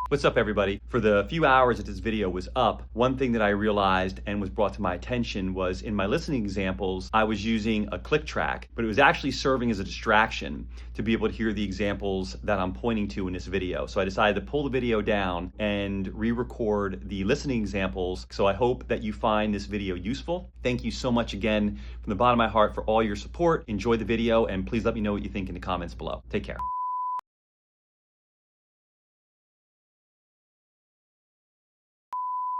What's up, everybody? For the few hours that this video was up, one thing that I realized and was brought to my attention was in my listening examples, I was using a click track, but it was actually serving as a distraction to be able to hear the examples that I'm pointing to in this video. So I decided to pull the video down and re-record the listening examples. So I hope that you find this video useful. Thank you so much again from the bottom of my heart for all your support. Enjoy the video, and please let me know what you think in the comments below. Take care.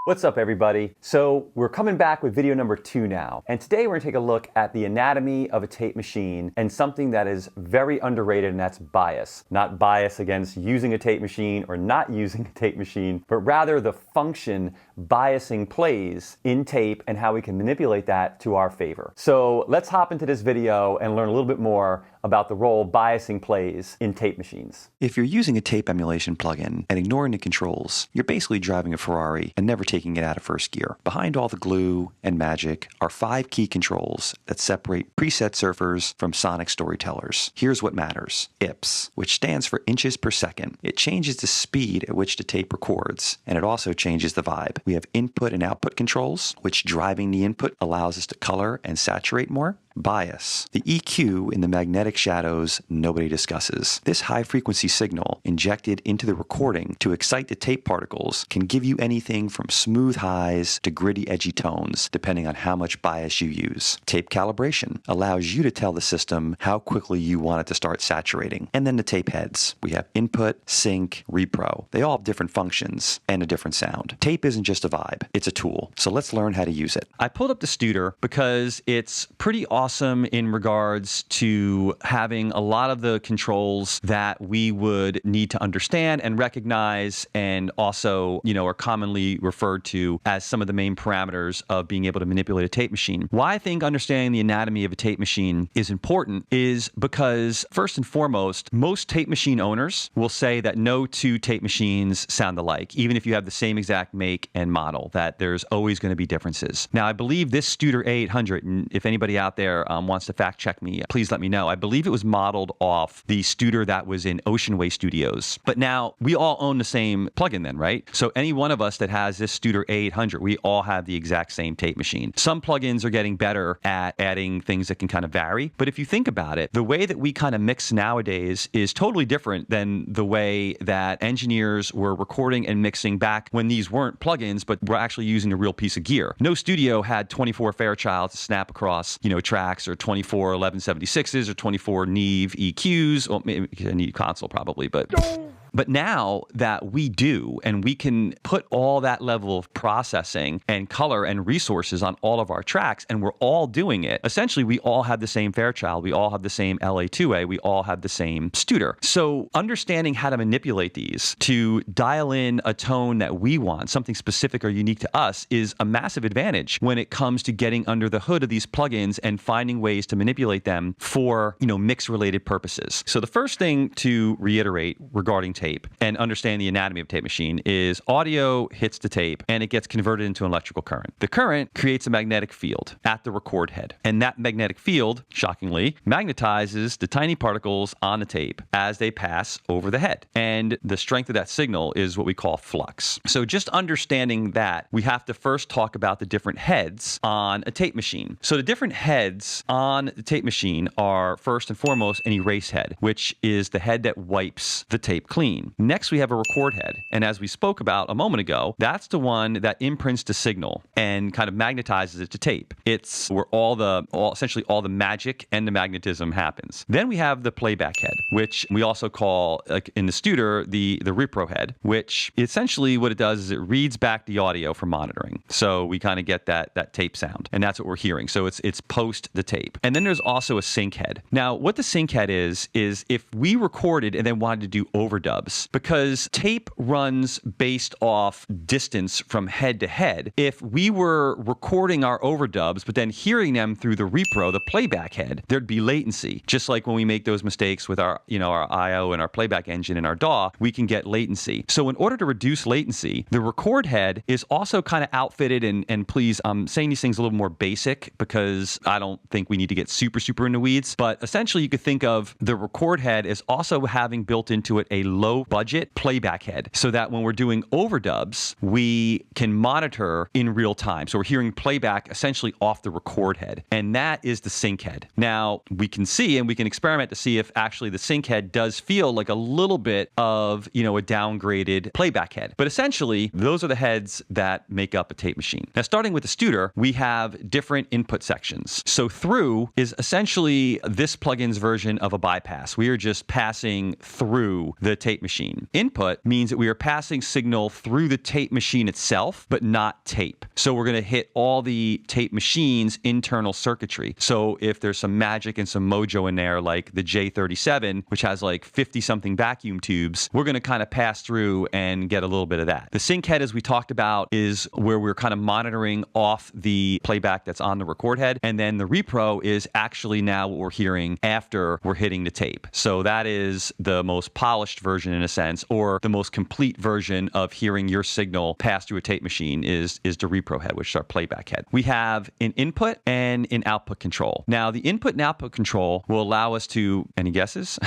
What's up, everybody? So we're coming back with video number 2 now. And today we're gonna take a look at the anatomy of a tape machine and something that is very underrated, and that's bias. Not bias against using a tape machine or not using a tape machine, but rather the function biasing plays in tape and how we can manipulate that to our favor. So let's hop into this video and learn a little bit more about the role biasing plays in tape machines. If you're using a tape emulation plugin and ignoring the controls, you're basically driving a Ferrari and never taking it out of first gear. Behind all the glue and magic are 5 key controls that separate preset surfers from sonic storytellers. Here's what matters. IPS, which stands for inches per second. It changes the speed at which the tape records, and it also changes the vibe. We have input and output controls, which driving the input allows us to color and saturate more. Bias, the EQ in the magnetic shadows nobody discusses. This high-frequency signal injected into the recording to excite the tape particles can give you anything from smooth highs to gritty, edgy tones, depending on how much bias you use. Tape calibration allows you to tell the system how quickly you want it to start saturating. And then the tape heads. We have input, sync, repro. They all have different functions and a different sound. Tape isn't just a vibe, it's a tool. So let's learn how to use it. I pulled up the Studer because it's pretty awesome in regards to having a lot of the controls that we would need to understand and recognize, and also, are commonly referred to as some of the main parameters of being able to manipulate a tape machine. Why I think understanding the anatomy of a tape machine is important is because, first and foremost, most tape machine owners will say that no 2 tape machines sound alike, even if you have the same exact make and model, that there's always going to be differences. Now, I believe this Studer A800, and if anybody out there wants to fact check me, please let me know. I believe it was modeled off the Studer that was in Ocean Way Studios. But now we all own the same plugin then, right? So any one of us that has this Studer A800, we all have the exact same tape machine. Some plugins are getting better at adding things that can kind of vary. But if you think about it, the way that we kind of mix nowadays is totally different than the way that engineers were recording and mixing back when these weren't plugins, but were actually using a real piece of gear. No studio had 24 Fairchild to snap across, tracks, or 24 1176s, or 24 Neve EQs, or maybe a Neve console probably, but now that we do, and we can put all that level of processing and color and resources on all of our tracks, and we're all doing it, essentially we all have the same Fairchild, we all have the same LA2A, we all have the same Studer. So understanding how to manipulate these to dial in a tone that we want, something specific or unique to us, is a massive advantage when it comes to getting under the hood of these plugins and finding ways to manipulate them for, mix-related purposes. So the first thing to reiterate regarding tape and understand the anatomy of a tape machine is audio hits the tape and it gets converted into an electrical current. The current creates a magnetic field at the record head, and that magnetic field, shockingly, magnetizes the tiny particles on the tape as they pass over the head. And the strength of that signal is what we call flux. So just understanding that, we have to first talk about the different heads on a tape machine. So the different heads on the tape machine are, first and foremost, an erase head, which is the head that wipes the tape clean. Next, we have a record head. And as we spoke about a moment ago, that's the one that imprints the signal and kind of magnetizes it to tape. It's where essentially all the magic and the magnetism happens. Then we have the playback head, which we also call, like in the Studer, the REPRO head, which essentially what it does is it reads back the audio for monitoring. So we kind of get that tape sound, and that's what we're hearing. So it's post the tape. And then there's also a sync head. Now, what the sync head is if we recorded and then wanted to do overdubs, because tape runs based off distance from head to head, if we were recording our overdubs but then hearing them through the repro, the playback head, there'd be latency. Just like when we make those mistakes with our I/O and our playback engine and our DAW, we can get latency. So in order to reduce latency, the record head is also kind of outfitted, and please, I'm saying these things a little more basic because I don't think we need to get super in the weeds, but essentially you could think of the record head as also having built into it a low budget playback head so that when we're doing overdubs, we can monitor in real time. So we're hearing playback essentially off the record head. And that is the sync head. Now, we can see and we can experiment to see if actually the sync head does feel like a little bit of, a downgraded playback head. But essentially, those are the heads that make up a tape machine. Now, starting with the Studer, we have different input sections. So THRU is essentially this plugin's version of a bypass. We are just passing through the tape machine. Input means that we are passing signal through the tape machine itself, but not tape. So we're going to hit all the tape machine's internal circuitry. So if there's some magic and some mojo in there, like the J37, which has like 50-something vacuum tubes, we're going to kind of pass through and get a little bit of that. The sync head, as we talked about, is where we're kind of monitoring off the playback that's on the record head. And then the repro is actually now what we're hearing after we're hitting the tape. So that is the most polished version in a sense, or the most complete version of hearing your signal pass through a tape machine is the repro head, which is our playback head. We have an input and an output control. Now, the input and output control will allow us to, any guesses?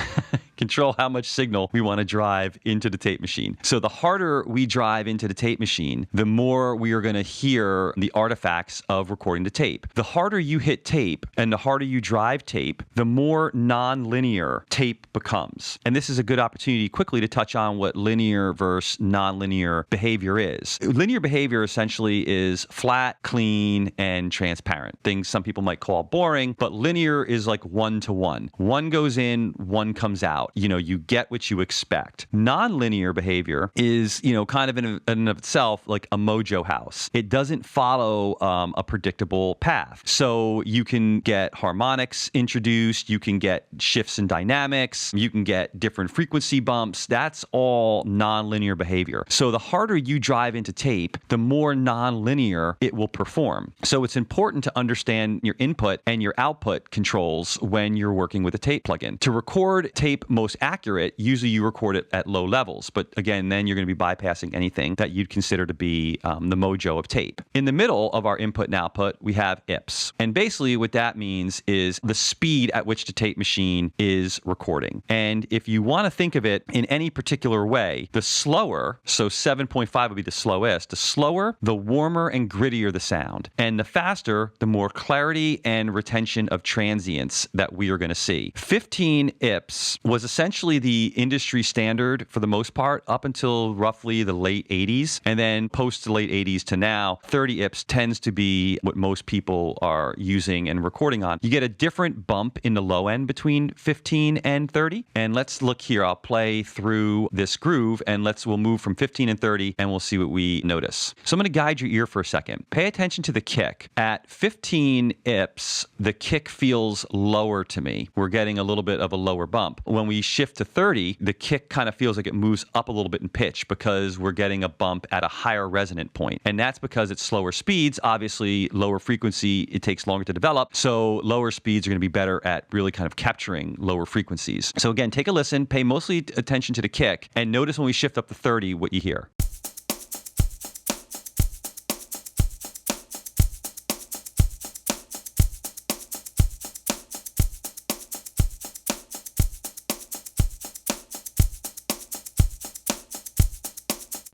Control how much signal we want to drive into the tape machine. So the harder we drive into the tape machine, the more we are going to hear the artifacts of recording the tape. The harder you hit tape and the harder you drive tape, the more non-linear tape becomes. And this is a good opportunity quickly to touch on what linear versus non-linear behavior is. Linear behavior essentially is flat, clean, and transparent. Things some people might call boring, but linear is like one-to-one. One goes in, one comes out. You get what you expect. Non-linear behavior is, kind of in and of itself like a mojo house. It doesn't follow a predictable path. So you can get harmonics introduced, you can get shifts in dynamics, you can get different frequency bumps. That's all non-linear behavior. So the harder you drive into tape, the more non-linear it will perform. So it's important to understand your input and your output controls when you're working with a tape plugin. To record tape most accurate, usually you record it at low levels. But again, then you're going to be bypassing anything that you'd consider to be the mojo of tape. In the middle of our input and output, we have IPS. And basically what that means is the speed at which the tape machine is recording. And if you want to think of it in any particular way, the slower, so 7.5 would be the slowest, the slower, the warmer and grittier the sound. And the faster, the more clarity and retention of transients that we are going to see. 15 IPS was essentially the industry standard for the most part up until roughly the late 80s. And then post the late 80s to now, 30 IPS tends to be what most people are using and recording on. You get a different bump in the low end between 15 and 30. And let's look here. I'll play through this groove and we'll move from 15 and 30 and we'll see what we notice. So I'm going to guide your ear for a second. Pay attention to the kick. At 15 IPS, the kick feels lower to me. We're getting a little bit of a lower bump. When we shift to 30, the kick kind of feels like it moves up a little bit in pitch because we're getting a bump at a higher resonant point. And that's because it's slower speeds. Obviously, lower frequency, it takes longer to develop. So lower speeds are going to be better at really kind of capturing lower frequencies. So again, take a listen, pay mostly attention to the kick, and notice when we shift up to 30 what you hear.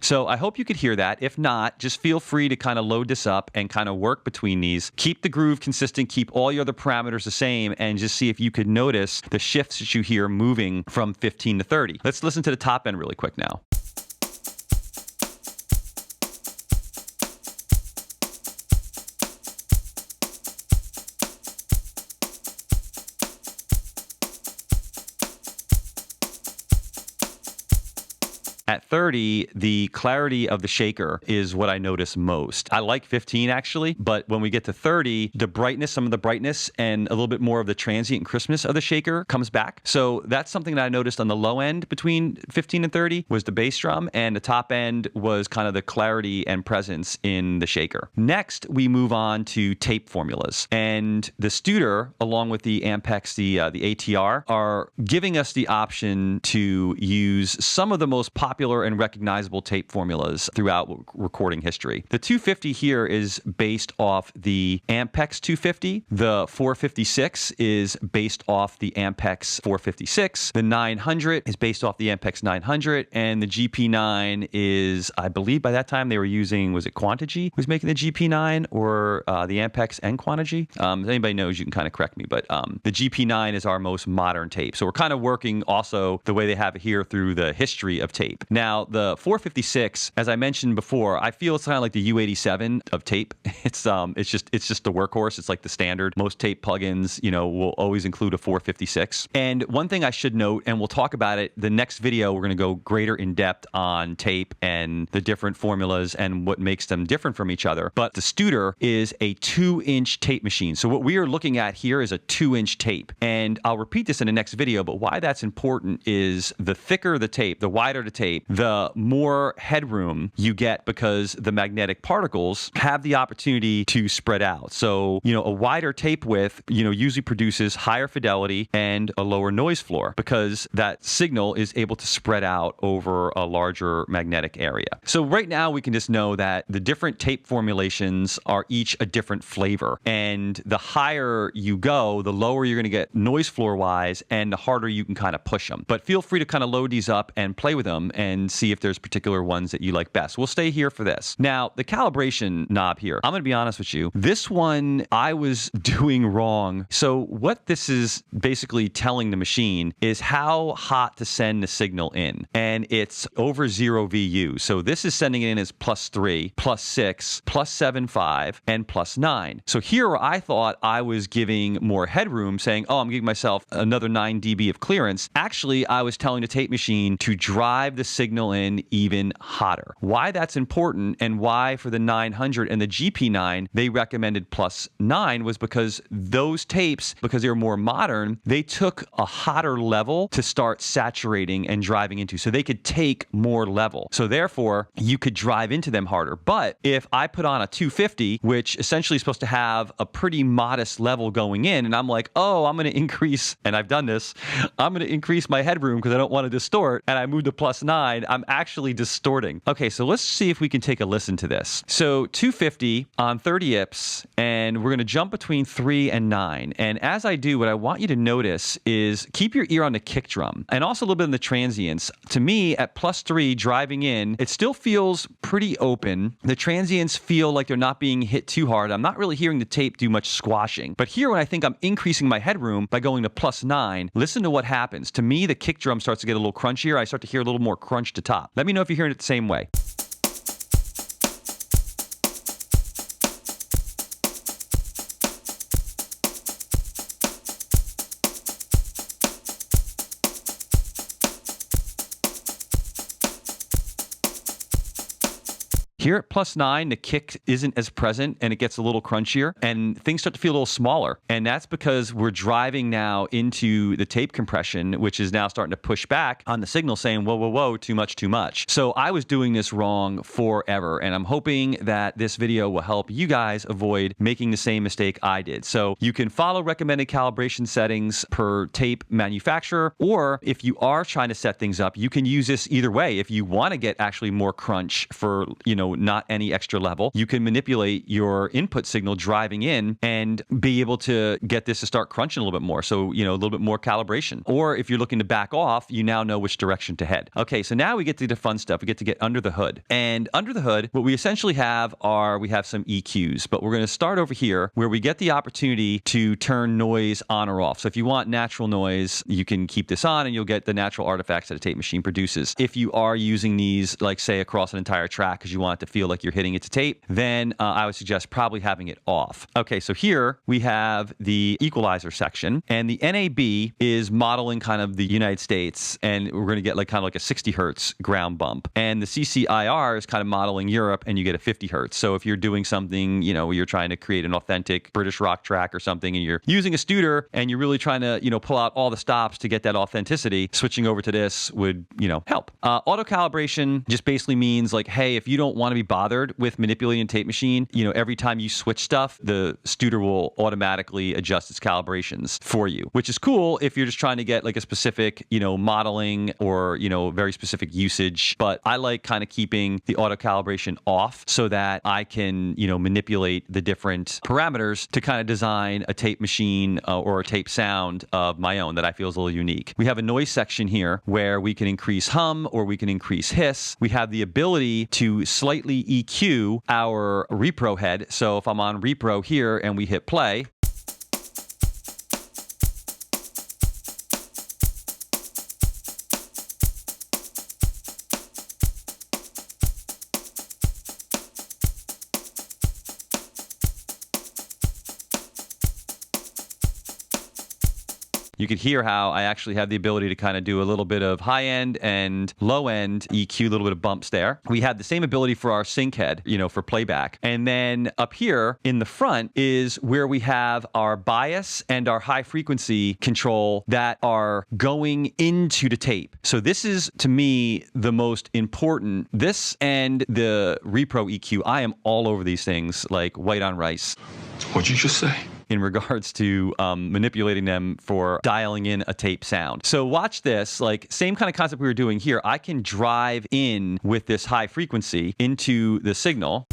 So I hope you could hear that. If not, just feel free to kind of load this up and kind of work between these. Keep the groove consistent, keep all your other parameters the same, and just see if you could notice the shifts that you hear moving from 15 to 30. Let's listen to the top end really quick now. At 30, the clarity of the shaker is what I notice most. I like 15 actually, but when we get to 30, the brightness, some of the brightness and a little bit more of the transient and crispness of the shaker comes back. So that's something that I noticed on the low end between 15 and 30 was the bass drum, and the top end was kind of the clarity and presence in the shaker. Next, we move on to tape formulas. And the Studer, along with the Ampex, the ATR, are giving us the option to use some of the most popular popular and recognizable tape formulas throughout recording history. The 250 here is based off the Ampex 250. The 456 is based off the Ampex 456. The 900 is based off the Ampex 900. And the GP9 is, I believe by that time they were using, was it Quantigy was making the GP9 or the Ampex and Quantigy? If anybody knows, you can kind of correct me, but the GP9 is our most modern tape. So we're kind of working also the way they have it here through the history of tape. Now, the 456, as I mentioned before, I feel it's kind of like the U87 of tape. It's just the workhorse. It's like the standard. Most tape plugins, will always include a 456. And one thing I should note, and we'll talk about it, the next video, we're going to go greater in depth on tape and the different formulas and what makes them different from each other. But the Studer is a 2-inch tape machine. So what we are looking at here is a 2-inch tape. And I'll repeat this in the next video, but why that's important is the thicker the tape, the wider the tape, the more headroom you get because the magnetic particles have the opportunity to spread out. So, a wider tape width, usually produces higher fidelity and a lower noise floor because that signal is able to spread out over a larger magnetic area. So right now we can just know that the different tape formulations are each a different flavor. And the higher you go, the lower you're going to get noise floor wise and the harder you can kind of push them. But feel free to kind of load these up and play with them and see if there's particular ones that you like best. We'll stay here for this. Now, the calibration knob here, I'm going to be honest with you. This one I was doing wrong. So what this is basically telling the machine is how hot to send the signal in. And it's over 0 VU. So this is sending it in as +3, +6, +7.5, and +9. So here I thought I was giving more headroom, saying, oh, I'm giving myself another 9 dB of clearance. Actually, I was telling the tape machine to drive the signal in even hotter. Why that's important and why for the 900 and the GP9 they recommended +9 was because those tapes, because they were more modern, they took a hotter level to start saturating and driving into. So they could take more level. So therefore, you could drive into them harder. But if I put on a 250, which essentially is supposed to have a pretty modest level going in, and I'm like, oh, I'm going to increase, and I've done this, I'm going to increase my headroom because I don't want to distort, and I move to +9, I'm actually distorting. Okay, so let's see if we can take a listen to this. So 250 on 30 IPS, and we're going to jump between 3 and 9. And as I do, what I want you to notice is keep your ear on the kick drum and also a little bit in the transients. To me, at +3 driving in, it still feels pretty open. The transients feel like they're not being hit too hard. I'm not really hearing the tape do much squashing. But here, when I think I'm increasing my headroom by going to +9, listen to what happens. To me, the kick drum starts to get a little crunchier. I start to hear a little more crunch to top. Let me know if you're hearing it the same way. Here at +9, the kick isn't as present and it gets a little crunchier and things start to feel a little smaller. And that's because we're driving now into the tape compression, which is now starting to push back on the signal saying, whoa, whoa, whoa, too much, too much. So I was doing this wrong forever. And I'm hoping that this video will help you guys avoid making the same mistake I did. So you can follow recommended calibration settings per tape manufacturer, or if you are trying to set things up, you can use this either way. If you want to get actually more crunch for, not any extra level, you can manipulate your input signal driving in and be able to get this to start crunching a little bit more. So, a little bit more calibration. Or if you're looking to back off, you now know which direction to head. Okay, so now we get to the fun stuff. We get to get under the hood. And under the hood, what we essentially have we have some EQs, but we're going to start over here where we get the opportunity to turn noise on or off. So if you want natural noise, you can keep this on and you'll get the natural artifacts that a tape machine produces. If you are using these, like say across an entire track because you want it to feel like you're hitting it to tape, then I would suggest probably having it off. Okay, so here we have the equalizer section, and the NAB is modeling kind of the United States, and we're going to get kind of like a 60 hertz ground bump. And the CCIR is kind of modeling Europe, and you get a 50 hertz. So if you're doing something, you're trying to create an authentic British rock track or something, and you're using a Studer, and you're really trying to, pull out all the stops to get that authenticity, switching over to this would, help. Auto calibration just basically means like, hey, if you don't want to be bothered with manipulating a tape machine. Every time you switch stuff, the Studer will automatically adjust its calibrations for you, which is cool if you're just trying to get like a specific, modeling or, very specific usage. But I like kind of keeping the auto calibration off so that I can, manipulate the different parameters to kind of design a tape machine or a tape sound of my own that I feel is a little unique. We have a noise section here where we can increase hum or we can increase hiss. We have the ability to slightly EQ our repro head. So if I'm on repro here and we hit play, you could hear how I actually have the ability to kind of do a little bit of high end and low end EQ, a little bit of bumps there. We have the same ability for our sync head, for playback. And then up here in the front is where we have our bias and our high frequency control that are going into the tape. So this is, to me, the most important. This and the repro EQ, I am all over these things like white on rice. What'd you just say? In regards to manipulating them for dialing in a tape sound. So watch this, like same kind of concept we were doing here. I can drive in with this high frequency into the signal.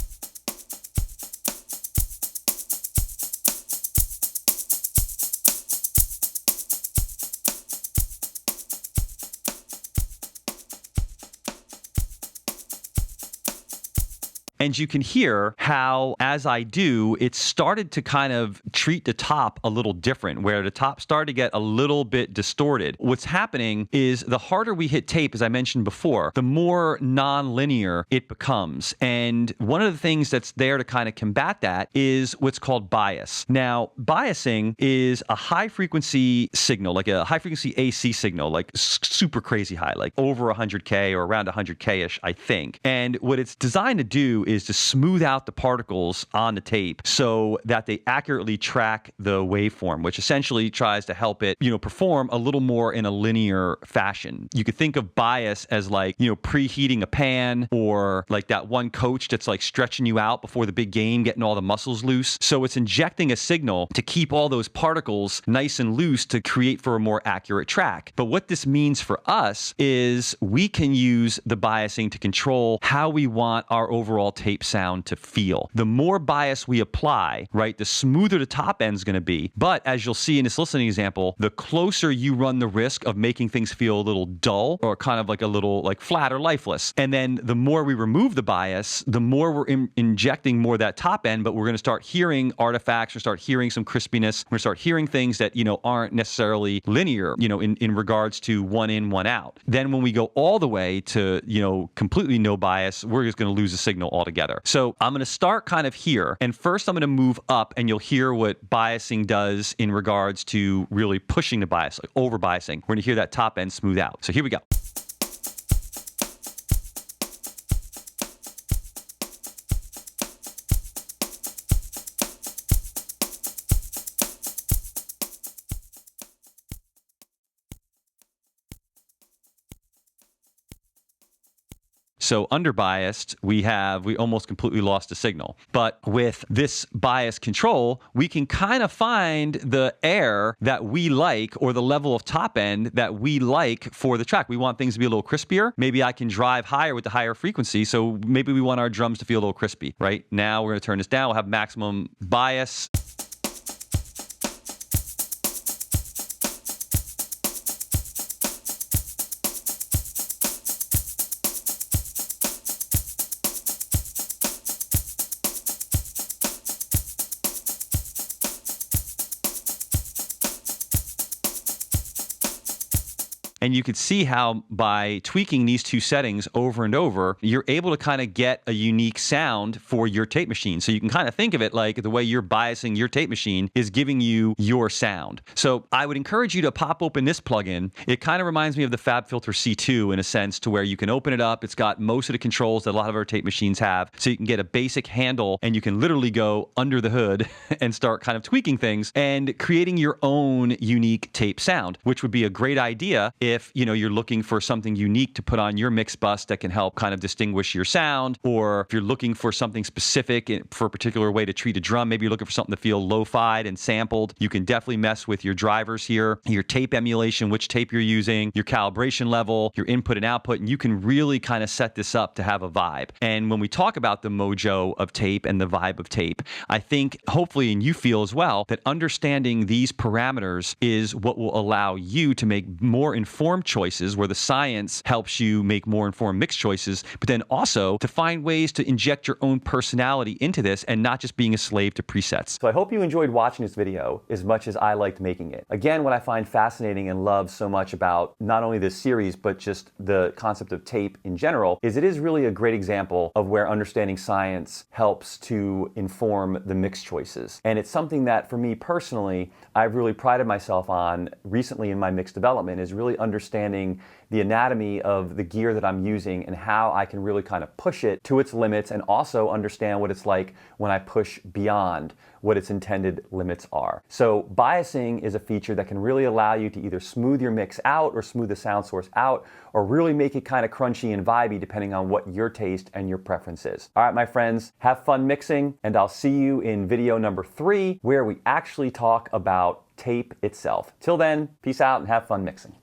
And you can hear how, as I do, it started to kind of treat the top a little different, where the top started to get a little bit distorted. What's happening is the harder we hit tape, as I mentioned before, the more non-linear it becomes. And one of the things that's there to kind of combat that is what's called bias. Now, biasing is a high-frequency signal, like a high-frequency AC signal, like super crazy high, like over 100K or around 100K-ish, I think. And what it's designed to do is to smooth out the particles on the tape so that they accurately track the waveform, which essentially tries to help it, perform a little more in a linear fashion. You could think of bias as like, preheating a pan, or like that one coach that's like stretching you out before the big game, getting all the muscles loose. So it's injecting a signal to keep all those particles nice and loose to create for a more accurate track. But what this means for us is we can use the biasing to control how we want our overall tape sound to feel. The more bias we apply, right, the smoother the top end's going to be. But as you'll see in this listening example, the closer you run the risk of making things feel a little dull or kind of like a little like flat or lifeless. And then the more we remove the bias, the more we're injecting more of that top end, but we're going to start hearing artifacts, or start hearing some crispiness. We're going to start hearing things that, aren't necessarily linear, in regards to one in, one out. Then when we go all the way to, completely no bias, we're just going to lose the signal altogether. So I'm going to start kind of here. And first I'm going to move up, and you'll hear what biasing does in regards to really pushing the bias, like over biasing. We're going to hear that top end smooth out. So here we go. So underbiased, we almost completely lost the signal. But with this bias control, we can kind of find the air that we like, or the level of top end that we like for the track. We want things to be a little crispier. Maybe I can drive higher with the higher frequency. So maybe we want our drums to feel a little crispy, right? Now we're going to turn this down. We'll have maximum bias. And you could see how by tweaking these two settings over and over, you're able to kind of get a unique sound for your tape machine. So you can kind of think of it like the way you're biasing your tape machine is giving you your sound. So I would encourage you to pop open this plugin. It kind of reminds me of the FabFilter C2 in a sense, to where you can open it up. It's got most of the controls that a lot of our tape machines have. So you can get a basic handle, and you can literally go under the hood and start kind of tweaking things and creating your own unique tape sound, which would be a great idea if, you're looking for something unique to put on your mix bus that can help kind of distinguish your sound, or if you're looking for something specific for a particular way to treat a drum, maybe you're looking for something to feel lo-fied and sampled, you can definitely mess with your drivers here, your tape emulation, which tape you're using, your calibration level, your input and output, and you can really kind of set this up to have a vibe. And when we talk about the mojo of tape and the vibe of tape, I think hopefully, and you feel as well, that understanding these parameters is what will allow you to make more informed choices, where the science helps you make more informed mix choices, but then also to find ways to inject your own personality into this and not just being a slave to presets. So I hope you enjoyed watching this video as much as I liked making it. Again, what I find fascinating and love so much about not only this series, but just the concept of tape in general, is it is really a great example of where understanding science helps to inform the mix choices. And it's something that, for me personally, I've really prided myself on recently in my mix development, is really understanding the anatomy of the gear that I'm using and how I can really kind of push it to its limits, and also understand what it's like when I push beyond what its intended limits are. So biasing is a feature that can really allow you to either smooth your mix out or smooth the sound source out, or really make it kind of crunchy and vibey depending on what your taste and your preference is. All right, my friends, have fun mixing, and I'll see you in video number 3, where we actually talk about tape itself. Till then, peace out and have fun mixing.